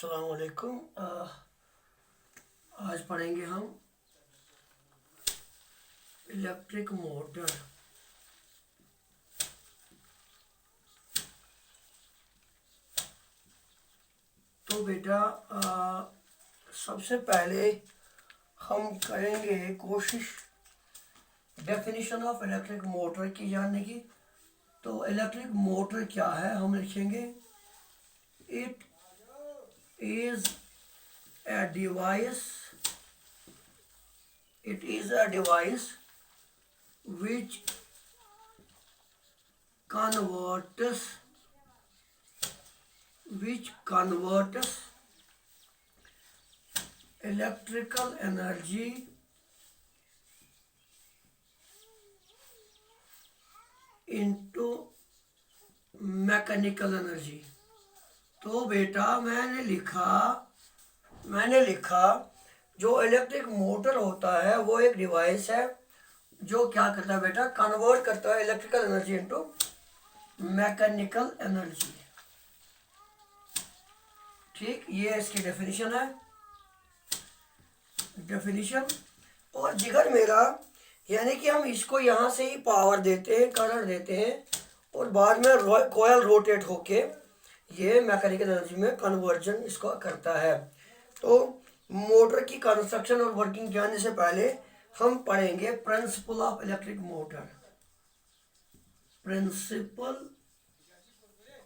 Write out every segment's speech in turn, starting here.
अस्सलाम वालेकुम। आज पढ़ेंगे हम इलेक्ट्रिक मोटर। तो बेटा सबसे पहले हम करेंगे कोशिश डेफिनेशन ऑफ इलेक्ट्रिक मोटर की जानने की। तो इलेक्ट्रिक मोटर क्या है, हम लिखेंगे it is a device it is a device which converts electrical energy into mechanical energy। तो बेटा मैंने लिखा जो इलेक्ट्रिक मोटर होता है वो एक डिवाइस है जो क्या करता है बेटा, कन्वर्ट करता है electrical energy into mechanical energy. ठीक, ये इसकी डेफिनेशन है, डेफिनेशन। और जिगर मेरा यानी कि हम इसको यहाँ से ही पावर देते हैं, करंट देते हैं और बाद में कोयल रोटेट होके ये मैकेनिकल एनर्जी में कन्वर्जन इसको करता है। तो मोटर की कंस्ट्रक्शन और वर्किंग जानने से पहले हम पढ़ेंगे principle of electric motor. Principle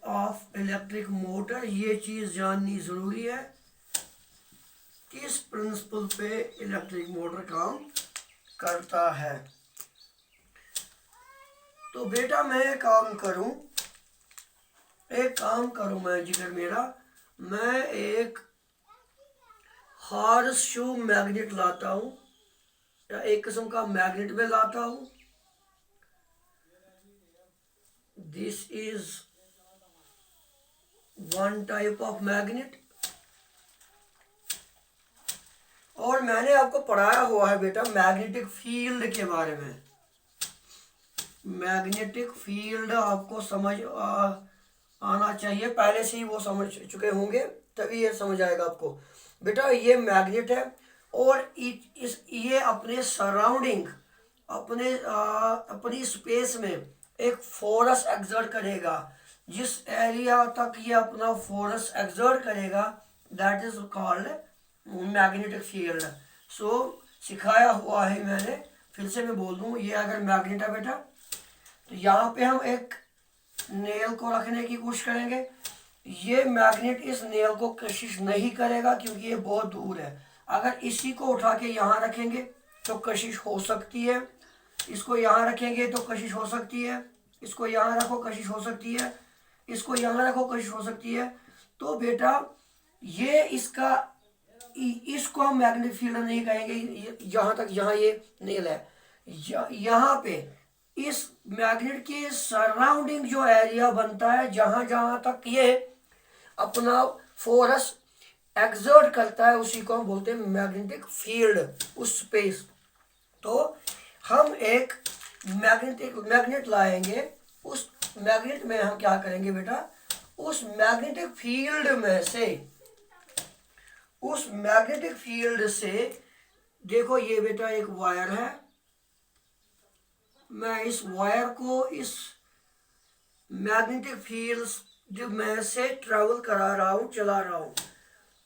of electric motor, ये चीज जाननी जरूरी है। किस प्रिंसिपल पे इलेक्ट्रिक मोटर काम करता है। तो बेटा मैं एक काम करूं मैं जिगर मेरा, मैं एक हॉर्स शू मैग्नेट लाता हूं या एक किस्म का मैग्नेट में लाता हूं। This is one type of magnet. और मैंने आपको पढ़ाया हुआ है बेटा मैग्नेटिक फील्ड के बारे में। मैग्नेटिक फील्ड आपको समझ आना चाहिए, पहले से ही वो समझ चुके होंगे तभी ये समझ आएगा आपको। बेटा ये मैग्नेट है और ये अपने सराउंडिंग अपनी स्पेस में एक फोर्स एक्सर्ट करेगा। जिस एरिया तक ये अपना फोर्स एक्सर्ट करेगा that is called magnetic field. So सिखाया हुआ है मैंने, फिर से मैं बोल दूं, ये अगर मैग्नेट है बेटा तो यहाँ पे हम एक नेल को रखने की कोशिश करेंगे। ये मैग्नेट इस नेल को कशिश नहीं करेगा क्योंकि ये बहुत दूर है। अगर इसी को उठा के यहाँ रखेंगे तो कशिश हो सकती है, इसको यहाँ रखेंगे तो कशिश हो सकती है, इसको यहाँ रखो कशिश हो सकती है, इसको यहाँ रखो कशिश हो सकती है। तो बेटा ये इसको हम मैग्नेटिक फील्ड नहीं कहेंगे जहाँ तक यहाँ ये नेल है। यहाँ पे इस मैग्नेट के सराउंडिंग जो एरिया बनता है जहां जहां तक ये अपना फोर्स एक्सर्ट करता है उसी को हम बोलते हैं मैग्नेटिक फील्ड, उस स्पेस। तो हम एक मैग्नेट लाएंगे, उस मैग्नेट में हम क्या करेंगे बेटा, उस मैग्नेटिक फील्ड से देखो ये बेटा एक वायर है, मैं इस वायर को इस मैग्नेटिक फील्ड जो मैं से ट्रेवल करा रहा हूं, चला रहा हूं,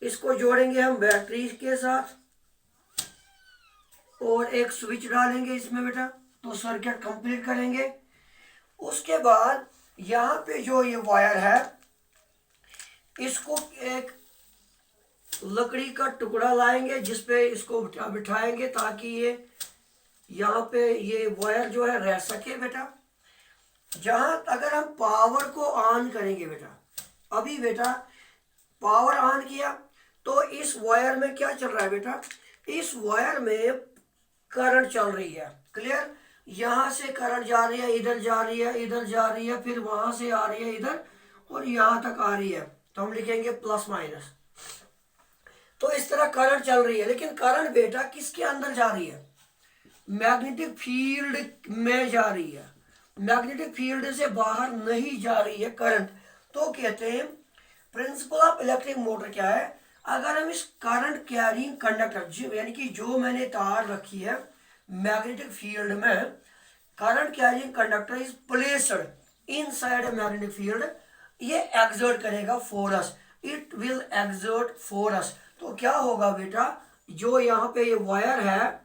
इसको जोड़ेंगे हम बैटरी के साथ और एक स्विच डालेंगे इसमें बेटा, तो सर्किट कंप्लीट करेंगे। उसके बाद यहाँ पे जो ये वायर है इसको एक लकड़ी का टुकड़ा लाएंगे जिसपे इसको बिठाएंगे ताकि ये यहाँ पे ये वायर जो है रह सके बेटा। जहां अगर हम पावर को ऑन करेंगे बेटा, अभी बेटा पावर ऑन किया तो इस वायर में क्या चल रहा है बेटा, इस वायर में करंट चल रही है। क्लियर, यहां से करंट जा रही है, इधर जा रही है, इधर जा रही है, फिर वहां से आ रही है इधर और यहां तक आ रही है, तो हम लिखेंगे प्लस माइनस। तो इस तरह करंट चल रही है, लेकिन करंट बेटा किसके अंदर जा रही है, मैग्नेटिक फील्ड में जा रही है, मैग्नेटिक फील्ड से बाहर नहीं जा रही है करंट। तो कहते हैं प्रिंसिपल ऑफ इलेक्ट्रिक मोटर क्या है, अगर हम इस करंट कैरिंग कंडक्टर यानी कि जो मैंने तार रखी है मैग्नेटिक फील्ड में, current carrying conductor is placed inside a magnetic field, ये एक्सर्ट करेगा force, it will exert force. तो क्या होगा बेटा, जो यहाँ पे ये वायर है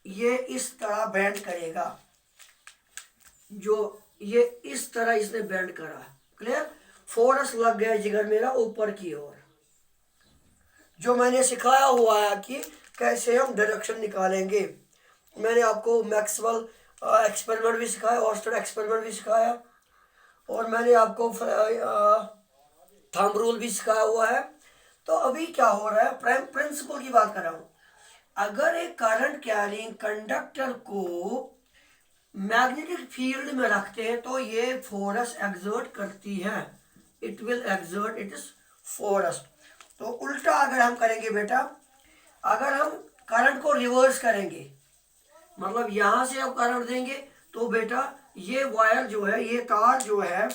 ये इस तरह बेंड करेगा, जो ये इस तरह इसने बेंड करा, क्लियर, फोर्स लग गया जिगर मेरा ऊपर की ओर। जो मैंने सिखाया हुआ है कि कैसे हम डायरेक्शन निकालेंगे, मैंने आपको मैक्सवेल एक्सपेरिमेंट भी सिखाया, ऑर्स्टेड एक्सपेरिमेंट भी सिखाया, और मैंने आपको थंब रूल भी सिखाया हुआ है। तो अभी क्या हो रहा है, प्रिंसिपल की बात कर रहा हूं। अगर एक करंट कैरिंग कंडक्टर को मैग्नेटिक फील्ड में रखते हैं तो ये फोर्स एक्सर्ट करती है, it will exert it is force. तो उल्टा अगर हम करेंगे बेटा, अगर हम करंट को रिवर्स करेंगे, मतलब यहां से अब करंट देंगे तो बेटा ये वायर जो है, ये तार जो है,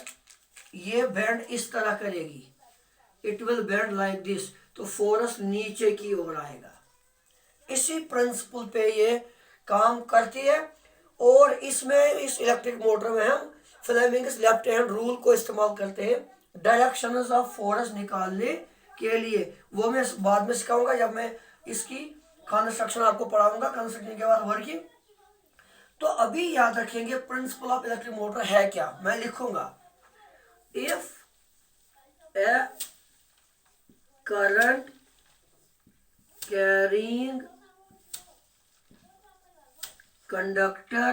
ये बेंड इस तरह करेगी, it will bend like this, तो फोर्स नीचे की ओर आएगा। इसी प्रिंसिपल पे ये काम करती है। और इसमें इस इलेक्ट्रिक मोटर में हम फ्लेमिंग्स लेफ्ट हैंड रूल को इस्तेमाल करते हैं डायरेक्शंस ऑफ फोर्स निकालने के लिए। वो मैं बाद में सिखाऊंगा जब मैं इसकी कंस्ट्रक्शन आपको पढ़ाऊंगा, कंस्ट्रक्शन के बाद वर्किंग। तो अभी याद रखेंगे प्रिंसिपल ऑफ इलेक्ट्रिक मोटर है क्या, मैं लिखूंगा, if A current carrying conductor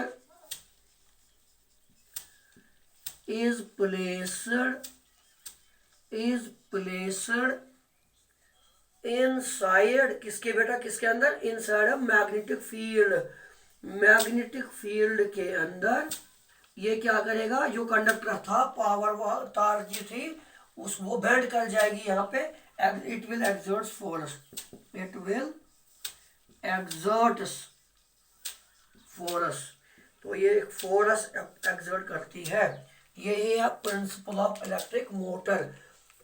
is placed inside, किसके बेटा, किसके अंदर, inside magnetic field, magnetic field के अंदर ये क्या करेगा, जो कंडक्टर था, पावर तार जी थी, उस वो बेंड कर जाएगी यहाँ पे, it will exert force, it will exert force. तो ये एक फोर्स एक्सर्ट करती है, यही है प्रिंसिपल ऑफ इलेक्ट्रिक मोटर।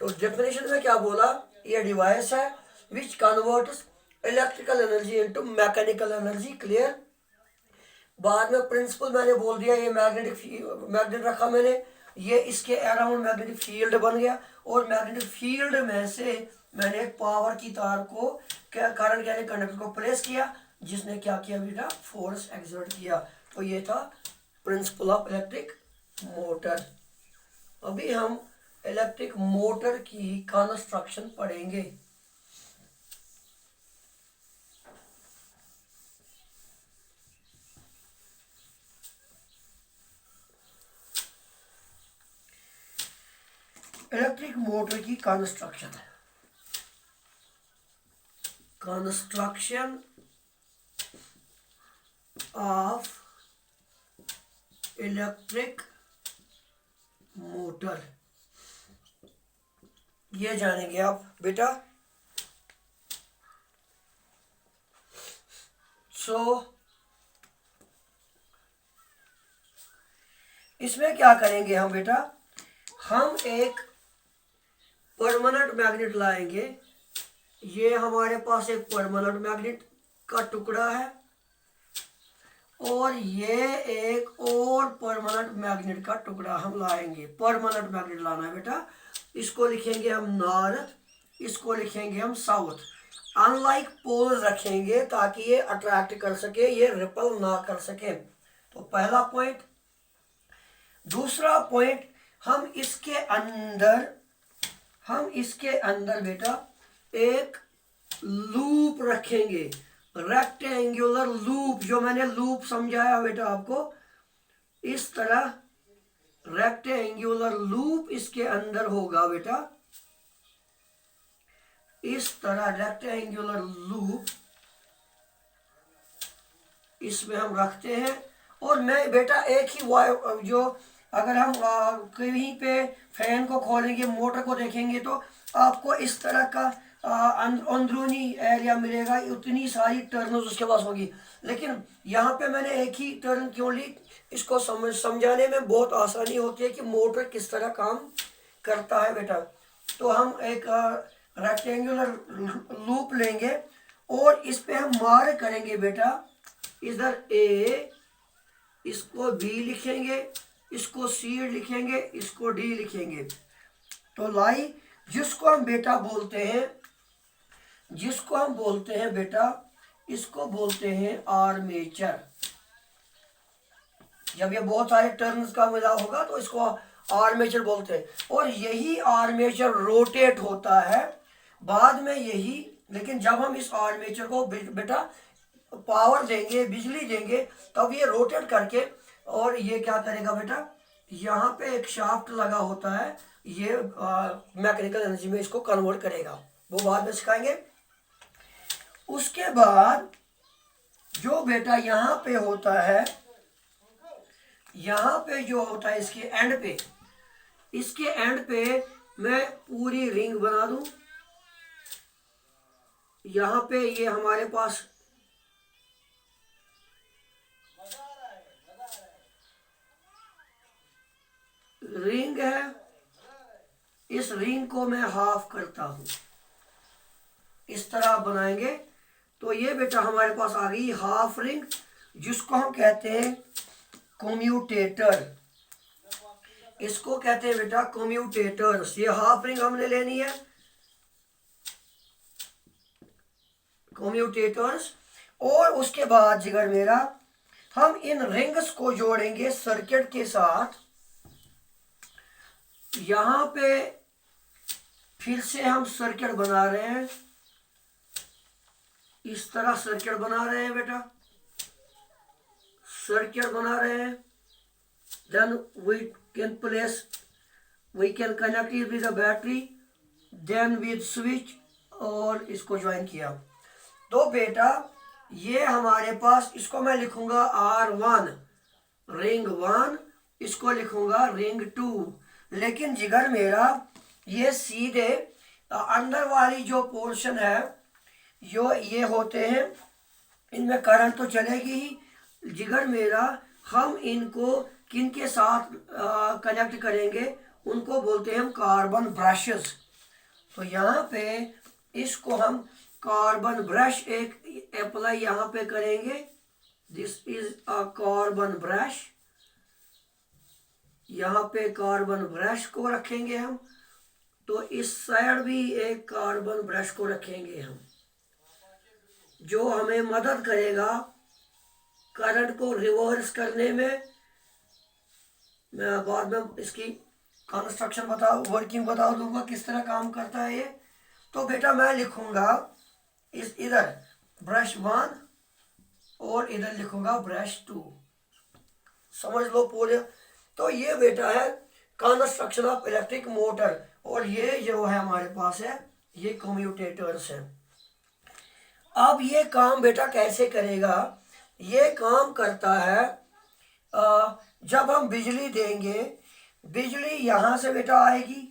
तो डेफिनेशन में क्या बोला, ये डिवाइस है which converts electrical energy into mechanical energy, clear. बाद में प्रिंसिपल मैंने बोल दिया, ये मैग्नेट रखा मैंने, ये इसके अराउंड मैग्नेटिक फील्ड बन गया, और मैग्नेटिक फील्ड में से मैंने एक पावर की तार को करंट यानी कंडक्टर को प्लेस किया, जिसने क्या किया बेटा, फोर्स एक्सर्ट किया। तो ये था प्रिंसिपल ऑफ इलेक्ट्रिक मोटर। अभी हम इलेक्ट्रिक मोटर की कंस्ट्रक्शन पढ़ेंगे। इलेक्ट्रिक मोटर की कंस्ट्रक्शन ऑफ इलेक्ट्रिक मोटर, ये जानेंगे आप बेटा। इसमें क्या करेंगे हम बेटा, हम एक परमानेंट मैग्नेट लाएंगे, ये हमारे पास एक परमानेंट मैग्नेट का टुकड़ा है, और ये एक और परमानेंट मैग्नेट का टुकड़ा हम लाएंगे। परमानेंट मैग्नेट लाना है बेटा, इसको लिखेंगे हम नॉर्थ, इसको लिखेंगे हम साउथ। अनलाइक पोल रखेंगे ताकि ये अट्रैक्ट कर सके, ये रिपल ना कर सके। तो पहला पॉइंट। दूसरा पॉइंट, हम इसके अंदर बेटा एक लूप रखेंगे, रेक्टेंगुलर लूप, जो मैंने लूप समझाया बेटा आपको, इस तरह रेक्टेंगुलर लूप इसके अंदर होगा बेटा, इस तरह रेक्टेंगुलर लूप इसमें हम रखते हैं। और मैं बेटा एक ही वायर, जो अगर हम कहीं पे फैन को खोलेंगे, मोटर को देखेंगे, तो आपको इस तरह का अंदरूनी एरिया मिलेगा, उतनी सारी टर्न्स उसके पास होगी। लेकिन यहाँ पे मैंने एक ही टर्न क्यों ली, इसको समझाने में बहुत आसानी होती है कि मोटर किस तरह काम करता है बेटा। तो हम एक रेक्टेंगुलर लूप लेंगे और इस पे हम मार्क करेंगे बेटा, इधर ए, इसको बी लिखेंगे, इसको सी लिखेंगे, इसको डी लिखेंगे। तो लाई जिसको हम बेटा बोलते हैं, जिसको हम बोलते हैं बेटा, इसको बोलते हैं आर्मेचर। जब ये बहुत सारे टर्म्स का मिला होगा तो इसको आर्मेचर बोलते हैं। और यही आर्मेचर रोटेट होता है बाद में यही, लेकिन जब हम इस आर्मेचर को बेटा पावर देंगे, बिजली देंगे, तब ये रोटेट करके, और ये क्या करेगा बेटा, यहाँ पे एक शाफ्ट लगा होता है, ये मैकेनिकल एनर्जी में इसको कन्वर्ट करेगा, वो बाद में सिखाएंगे। उसके बाद जो बेटा यहाँ पे होता है, यहाँ पे जो होता है इसके एंड पे, इसके एंड पे मैं पूरी रिंग बना दूं। यहाँ पे ये हमारे पास रिंग है, इस रिंग को मैं हाफ करता हूं, इस तरह बनाएंगे। तो ये बेटा हमारे पास आ गई हाफ रिंग, जिसको हम कहते हैं कम्यूटेटर। इसको कहते हैं बेटा कम्यूटेटर्स। ये हाफ रिंग हमने लेनी है, कम्यूटेटर्स। और उसके बाद जिगर मेरा, हम इन रिंग्स को जोड़ेंगे सर्किट के साथ। यहां पे फिर से हम सर्किट बना रहे हैं, इस तरह सर्किट बना रहे हैं बेटा, सर्किट बना रहे हैं। Then we can connect it with a battery, then with switch, और इसको ज्वाइन किया। तो बेटा ये हमारे पास, इसको मैं लिखूंगा R1 रिंग 1, इसको लिखूंगा रिंग 2। लेकिन जिगर मेरा ये सीधे अंदर वाली जो पोर्शन है, जो ये होते हैं, इनमें करंट तो चलेगी ही। जिगर मेरा हम इनको किन के साथ कनेक्ट करेंगे, उनको बोलते हैं हम कार्बन ब्रशेस। तो यहाँ पे इसको हम कार्बन ब्रश एक अप्लाई यहाँ पे करेंगे। This is a carbon brush, यहाँ पे कार्बन ब्रश को रखेंगे हम। तो इस साइड भी एक कार्बन ब्रश को रखेंगे हम, जो हमें मदद करेगा करंट को रिवर्स करने में। मैं बाद में इसकी कंस्ट्रक्शन वर्किंग बता दूंगा किस तरह काम करता है ये। तो बेटा मैं लिखूंगा इस इधर ब्रश 1 और इधर लिखूंगा ब्रश 2, समझ लो पूरे। तो ये बेटा है कंस्ट्रक्शन ऑफ इलेक्ट्रिक मोटर। और ये जो है हमारे पास है, ये कम्यूटेटर्स है। अब ये काम बेटा कैसे करेगा, ये काम करता है जब हम बिजली देंगे, बिजली यहाँ से बेटा आएगी,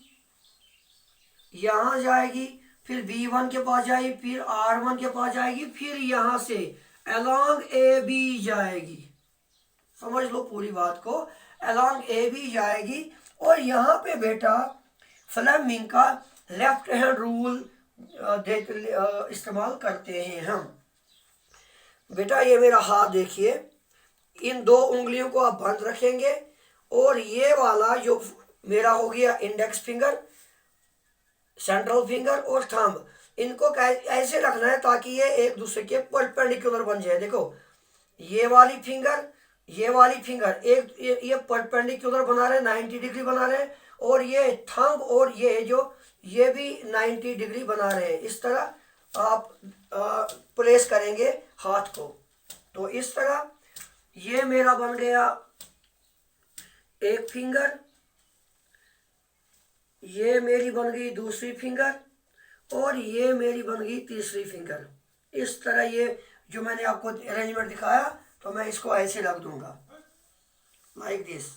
यहाँ जाएगी, फिर B1 के पास जाएगी, फिर R1 के पास जाएगी, फिर यहाँ से अलॉन्ग AB जाएगी। समझ लो पूरी बात को, अलॉन्ग AB जाएगी। और यहाँ पे बेटा फ्लेमिंग का लेफ्ट हैंड रूल इस्तेमाल करते हैं हम। बेटा ये मेरा हाथ देखिए, इन 2 उंगलियों को आप बंद रखेंगे, और ये वाला जो मेरा हो गया इंडेक्स फिंगर, सेंट्रल फिंगर और थंब, इनको ऐसे रखना है ताकि ये एक दूसरे के परपेंडिकुलर बन जाए। देखो ये वाली फिंगर, ये वाली फिंगर एक ये परपेंडिकुलर बना रहे, 90 डिग्री बना रहे, और ये थंब और ये जो ये भी 90 डिग्री बना रहे हैं। इस तरह आप प्लेस करेंगे हाथ को। तो इस तरह ये मेरा बन गया एक फिंगर, ये मेरी बन गई दूसरी फिंगर, और ये मेरी बन गई तीसरी फिंगर। इस तरह ये जो मैंने आपको अरेंजमेंट दिखाया, तो मैं इसको ऐसे रख दूंगा लाइक दिस।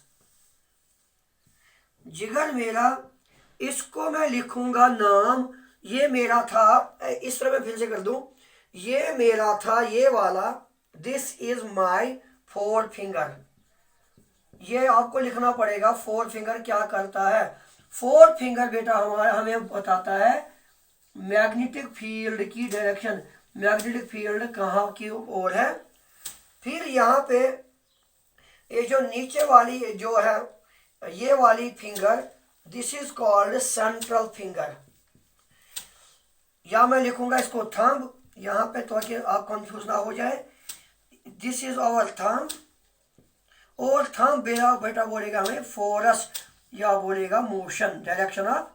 जिगर मेरा, इसको मैं लिखूंगा नाम, ये मेरा था, इस तरह मैं फिर से कर दूं, ये मेरा था ये वाला, दिस इज माई 4 फिंगर। ये आपको लिखना पड़ेगा 4 फिंगर क्या करता है। 4 फिंगर बेटा हमारा हमें बताता है मैग्नेटिक फील्ड की डायरेक्शन, मैग्नेटिक फील्ड कहाँ की ओर है। फिर यहाँ पे ये जो नीचे वाली जो है ये वाली finger, this is called central finger, या मैं लिखूंगा इसको थंब यहाँ पे तो कि आप कंफ्यूज ना हो जाए। दिस इज आवर थंब, और थंब बेटा बोलेगा हमें फोरस या बोलेगा मोशन, डायरेक्शन ऑफ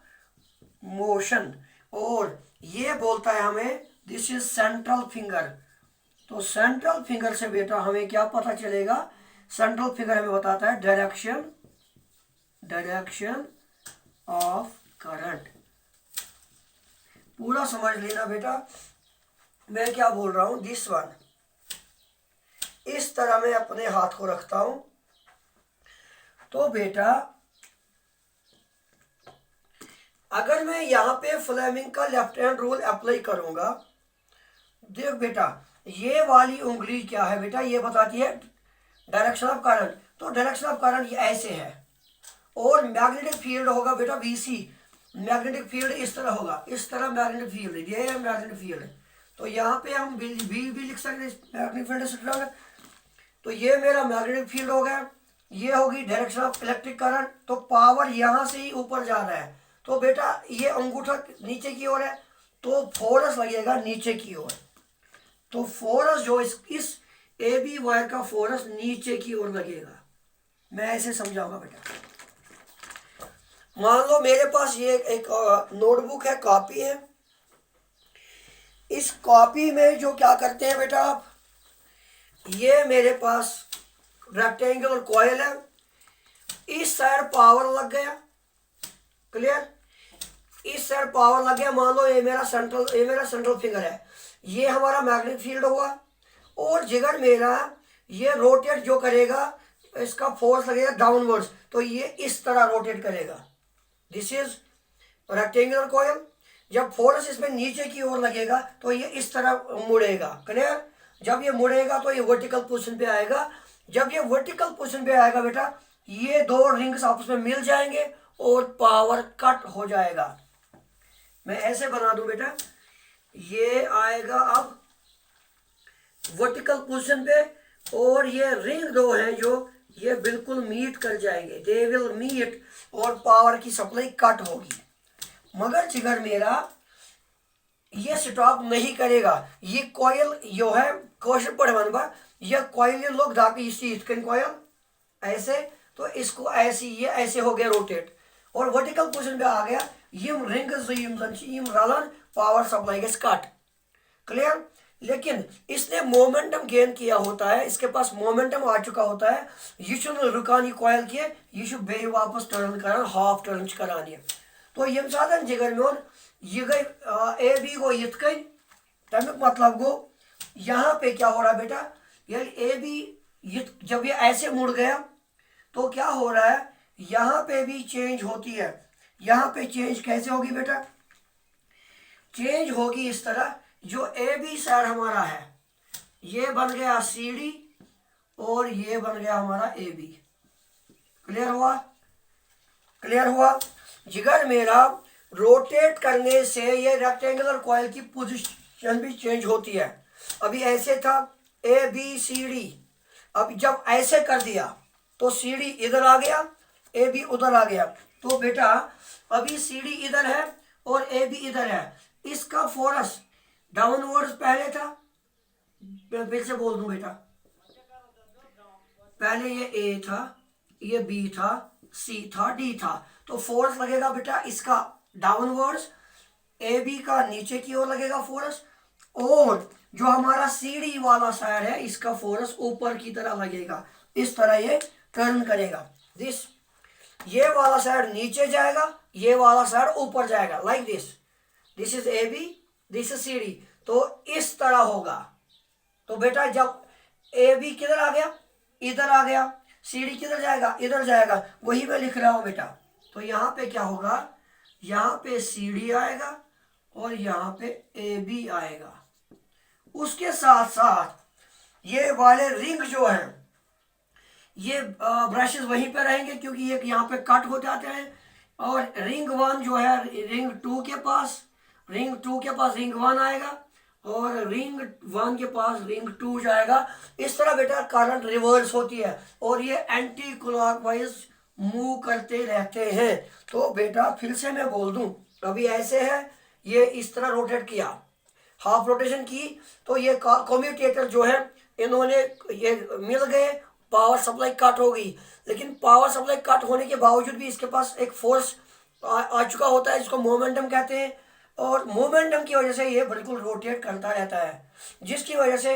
मोशन, और ये बोलता है हमें दिस इज सेंट्रल फिंगर। तो सेंट्रल फिंगर से बेटा हमें क्या पता चलेगा, सेंट्रल फिंगर हमें बताता है डायरेक्शन ऑफ करंट। पूरा समझ लेना बेटा मैं क्या बोल रहा हूं। दिस वन, इस तरह मैं अपने हाथ को रखता हूं, तो बेटा अगर मैं यहां पे फ्लेमिंग का लेफ्ट हैंड रूल अप्लाई करूंगा, देख बेटा ये वाली उंगली क्या है बेटा, ये बताती है डायरेक्शन ऑफ करंट। तो डायरेक्शन ऑफ करंट ये ऐसे है, और मैग्नेटिक फील्ड होगा बेटा बीसी, मैग्नेटिक फील्ड इस तरह होगा, इस तरह मैग्नेटिक फील्ड, ये है मैग्नेटिक फील्ड। तो यहाँ पे हम बी भी लिख सकते हैं, मैग्नेटिक फील्ड से। तो ये मेरा मैग्नेटिक फील्ड हो गया, ये होगी डायरेक्शन ऑफ इलेक्ट्रिक करंट। तो पावर यहाँ से ही ऊपर जा रहा है, तो बेटा ये अंगूठा नीचे की ओर है, तो फोर्स लगेगा नीचे की ओर। तो फोर्स जो इस ए बी वायर का फोर्स नीचे की ओर लगेगा। मैं ऐसे समझाऊंगा बेटा। मान लो मेरे पास ये एक नोटबुक है, कॉपी है। इस कॉपी में जो क्या करते हैं बेटा आप, ये मेरे पास रेक्टेंगुलर कॉइल है, इस साइड पावर लग गया, क्लियर, इस साइड पावर लग गया। मान लो ये मेरा सेंट्रल फिंगर है, ये हमारा मैग्नेटिक फील्ड हुआ, और जिगर मेरा ये रोटेट जो करेगा, इसका फोर्स लगेगा डाउनवर्ड्स, तो ये इस तरह रोटेट करेगा। This is rectangular coil. जब फोर्स इसमें नीचे की ओर लगेगा तो ये इस तरह मुड़ेगा, क्लियर। जब ये मुड़ेगा तो ये वर्टिकल पोजीशन पे आएगा। जब ये वर्टिकल पोजीशन पे आएगा बेटा, ये दो रिंग्स आपस में मिल जाएंगे और पावर कट हो जाएगा। मैं ऐसे बना दूं बेटा, ये आएगा अब वर्टिकल पोजीशन पे, और ये रिंग दो हैं जो ये बिल्कुल मीट कर जाएंगे, दे विल मीट, और पावर की सप्लाई कट होगी। मगर जिगर मेरा ये स्टॉप नहीं करेगा। ये कॉइल जो है क्वेश्चन पढ़ बनवा, ये कॉइल लोग दापी इसी कॉइल ऐसे, तो इसको ऐसे ये ऐसे हो गया रोटेट, और वर्टिकल पोजीशन पे आ गया। यम रिंग्स यम रलन पावर सप्लाई गस कट, क्लियर। लेकिन इसने मोमेंटम गेन किया होता है, इसके पास मोमेंटम आ चुका होता है, ये रुकान ये कॉइल किए, ये बे वापस टर्न करान, हाफ टर्न करान। तो यम सात जिगर मोन ये गई ए बी गो यथ कन, तमिक मतलब गो यहाँ पे क्या हो रहा है बेटा, ये ए बी जब ये ऐसे मुड़ गया तो क्या हो रहा है, यहाँ पे भी चेंज होती है। यहाँ पे चेंज कैसे होगी बेटा, चेंज होगी इस तरह, जो ए बी साइड हमारा है ये बन गया सी डी, और ये बन गया हमारा ए बी। क्लियर हुआ, क्लियर हुआ। जिगर मेरा रोटेट करने से ये रेक्टेंगुलर कॉइल की पोजीशन भी चेंज होती है। अभी ऐसे था ए बी सी डी, अब जब ऐसे कर दिया तो सी डी इधर आ गया, ए बी उधर आ गया। तो बेटा अभी सी डी इधर है और ए बी इधर है, इसका फोर्स डाउनवर्ड्स पहले था, मैं फिर से बोल दूं बेटा, पहले ये ए था, ये बी था, सी था, डी था, तो फोर्स लगेगा बेटा इसका डाउनवर्ड्स, ए बी का नीचे की ओर लगेगा फोर्स, और जो हमारा सी डी वाला साइड है इसका फोर्स ऊपर की तरह लगेगा, इस तरह ये टर्न करेगा। दिस ये वाला साइड नीचे जाएगा, ये वाला साइड ऊपर जाएगा, like this, this is A B, this is C D, तो इस तरह होगा। तो बेटा जब ए बी किधर आ गया, इधर आ गया, सी डी किधर जाएगा, इधर जाएगा, वही मैं लिख रहा हूं बेटा। तो यहाँ पे क्या होगा, यहाँ पे सी डी आएगा और यहाँ पे ए बी आएगा। उसके साथ साथ ये वाले रिंग जो है, ये ब्रशेस वहीं पे रहेंगे क्योंकि ये यहाँ पे कट हो जाते हैं, और रिंग वन जो है रिंग टू के पास, रिंग 2 के पास रिंग 1 आएगा और रिंग 1 के पास रिंग 2 जाएगा। इस तरह बेटा करंट रिवर्स होती है और ये एंटी क्लॉकवाइज मूव करते रहते हैं। तो बेटा फिर से मैं बोल दूं, अभी ऐसे है, ये इस तरह रोटेट किया, हाफ रोटेशन की, तो ये कम्यूटेटर जो है इन्होंने ये मिल गए, पावर सप्लाई कट हो गई। लेकिन पावर सप्लाई कट होने के बावजूद भी इसके पास एक फोर्स आ चुका होता है जिसको मोमेंटम कहते हैं, और मोमेंटम की वजह से ये बिल्कुल रोटेट करता रहता है, जिसकी वजह से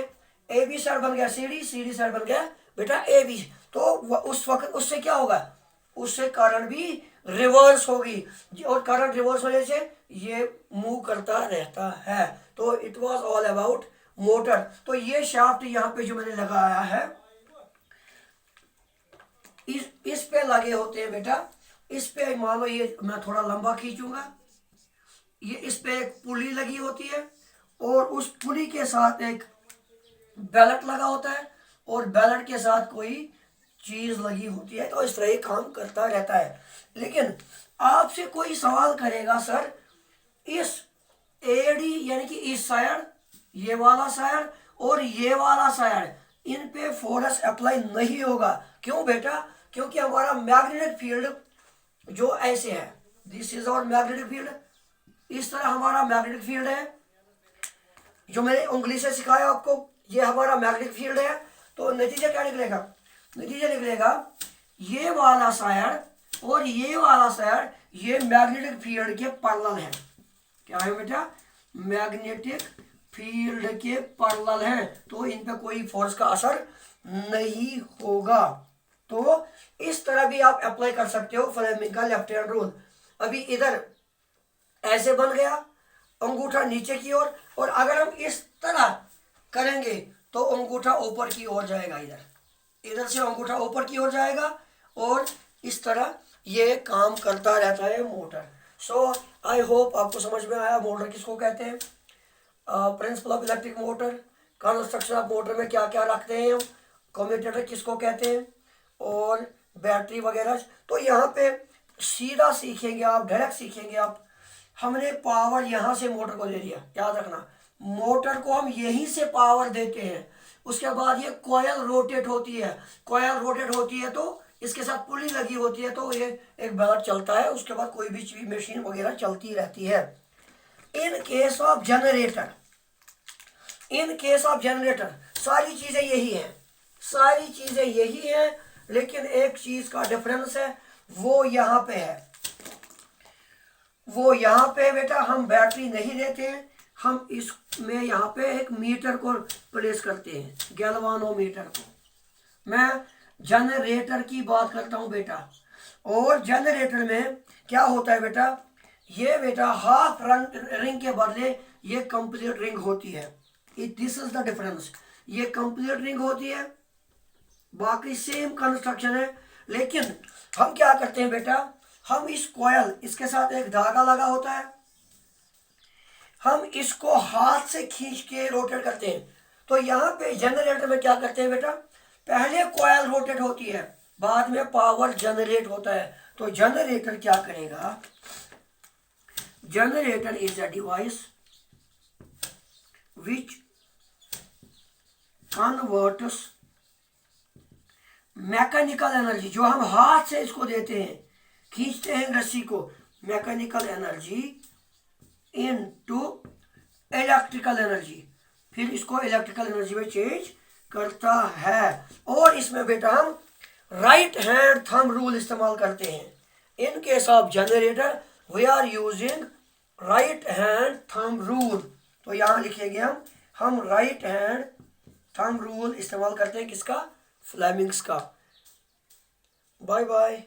ए बी साइड बन गया C D, C D side बन गया बेटा ए बी। तो उस वक्त उससे क्या होगा, उससे करंट भी रिवर्स होगी, और करंट रिवर्स होने से ये मूव करता रहता है। तो it was all about motor. तो ये शाफ्ट यहाँ पे जो मैंने लगाया है, इस पे लगे होते हैं बेटा, इस पे मान लो ये मैं थोड़ा लंबा खींचूंगा, ये इस पे एक पुली लगी होती है और उस पुली के साथ एक बेल्ट लगा होता है और बेल्ट के साथ कोई चीज लगी होती है। तो इस तरह ये काम करता रहता है। लेकिन आपसे कोई सवाल करेगा, सर इस एडी यानी कि इस साइड, ये वाला साइड और ये वाला साइड, इन पे फोर्स अप्लाई नहीं होगा। क्यों बेटा? क्योंकि हमारा मैग्नेटिक फील्ड जो ऐसे है, this is our magnetic field, इस तरह हमारा मैग्नेटिक फील्ड है जो मैंने उंगली से सिखाया आपको, ये हमारा मैग्नेटिक फील्ड है। तो नतीजा क्या निकलेगा? नतीजा निकलेगा ये वाला साइड और ये वाला साइड ये मैग्नेटिक फील्ड के पैरेलल है। क्या है बेटा? मैग्नेटिक फील्ड के पैरेलल है, तो इन पे कोई फोर्स का असर नहीं होगा। तो इस तरह भी आप अप्लाई कर सकते हो फ्लेमिंग का लेफ्ट हैंड रूल। अभी इधर ऐसे बन गया, अंगूठा नीचे की ओर, और अगर हम इस तरह करेंगे तो अंगूठा ऊपर की ओर जाएगा, इधर से अंगूठा ऊपर की ओर जाएगा, और इस तरह ये काम करता रहता है मोटर। सो आई होप आपको समझ में आया मोटर किसको कहते हैं, principle of electric motor, construction of motor में क्या क्या रखते हैं हम, कम्यूटेटर किसको कहते हैं, और बैटरी वगैरह। तो यहाँ पे सीधा सीखेंगे आप, डायरेक्ट सीखेंगे आप। हमने पावर यहाँ से मोटर को दे दिया, याद रखना, मोटर को हम यहीं से पावर देते हैं। उसके बाद ये कॉयल रोटेट होती है, कॉयल रोटेट होती है तो इसके साथ पुली लगी होती है, तो ये एक बेल्ट चलता है, उसके बाद कोई भी मशीन वगैरह चलती रहती है। इन case of generator, in case of generator सारी चीजें यही हैं, सारी चीजें यही हैं, लेकिन एक चीज का डिफरेंस है, वो यहाँ पे है, वो यहाँ पे बेटा हम बैटरी नहीं देते हैं, हम इसमें यहाँ पे एक मीटर को प्लेस करते हैं, गैल्वानोमीटर को। मैं जनरेटर की बात करता हूँ बेटा, और जनरेटर में क्या होता है बेटा, ये बेटा हाफ रिंग के बदले ये कंप्लीट रिंग होती है। दिस इज द डिफरेंस, ये कंप्लीट रिंग होती है, बाकी सेम कंस्ट्रक्शन है। लेकिन हम क्या करते हैं बेटा, हम इस कॉयल, इसके साथ एक धागा लगा होता है, हम इसको हाथ से खींच के रोटेट करते हैं। तो यहाँ पे जनरेटर में क्या करते हैं बेटा, पहले कॉयल रोटेट होती है, बाद में पावर जनरेट होता है। तो जनरेटर क्या करेगा, generator is a device which converts mechanical energy, जो हम हाथ से इसको देते हैं, खींचते हैं रस्सी को, mechanical energy into electrical energy, फिर इसको इलेक्ट्रिकल एनर्जी में चेंज करता है। और इसमें बेटा हम राइट हैंड थंब रूल इस्तेमाल करते हैं। In case of generator we are using right hand thumb rule. तो यहाँ लिखेंगे हम राइट हैंड थंब रूल इस्तेमाल करते हैं, किसका? फ्लेमिंग्स का। Bye bye.